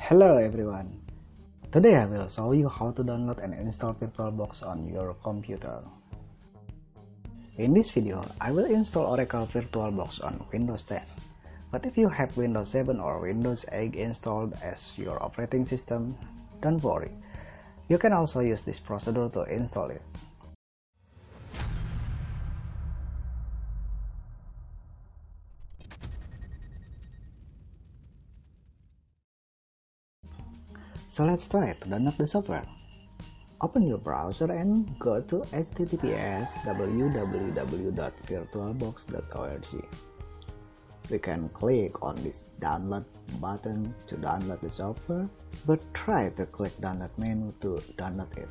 Hello everyone! Today I will show you how to download and install Virtualbox on your computer. In this video, I will install Oracle Virtualbox on Windows 10. But if you have Windows 7 or Windows 8 installed as your operating system, don't worry. You can also use this procedure to install it. So let's try to download the software. Open your browser and go to https://www.virtualbox.org. We can click on this download button to download the software, but try to click download menu to download it.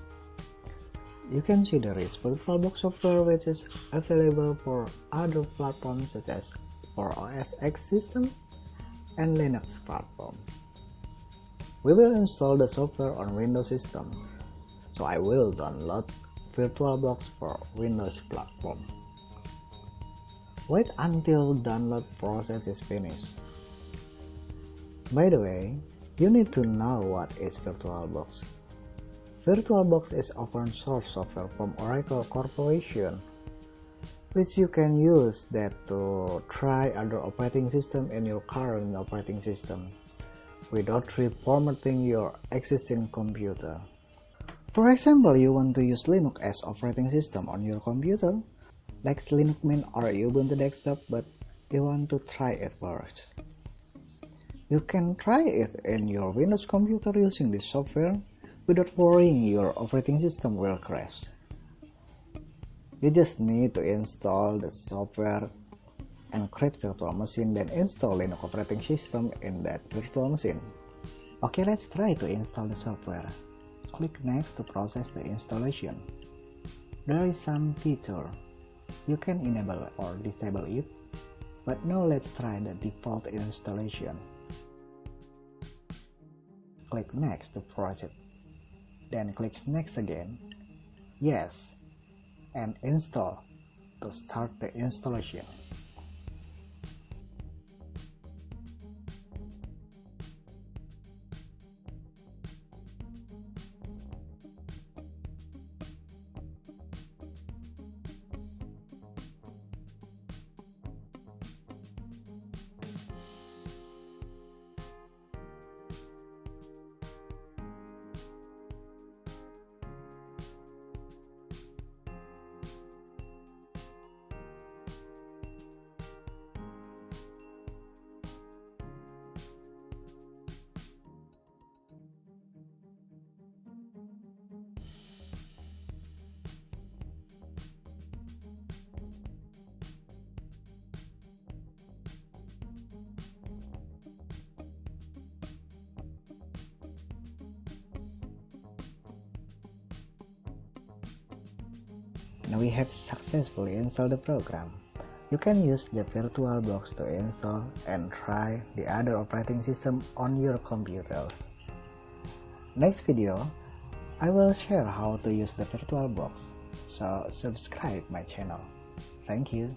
You can see there is Virtualbox software which is available for other platforms such as for OSX System and Linux platform. We will install the software on Windows system, so I will download Virtualbox for Windows platform. Wait until download process is finished. By the way, you need to know what is Virtualbox. Virtualbox is open source software from Oracle Corporation, which you can use that to try other operating system in your current operating system without reformatting your existing computer. For example, you want to use Linux as operating system on your computer, like Linux Mint or Ubuntu desktop, but you want to try it first. You can try it in your Windows computer using this software without worrying your operating system will crash. You just need to install the software and create virtual machine, then install Linux operating system in that virtual machine. Okay, let's try to install the software. Click next to process the installation. There is some feature. You can enable or disable it, but now let's try the default installation. Click next to project, then click next again, yes, and install to start the installation. Now we have successfully installed the program. You can use the Virtualbox to install and try the other operating system on your computers. Next video, I will share how to use the Virtualbox, so subscribe my channel. Thank you.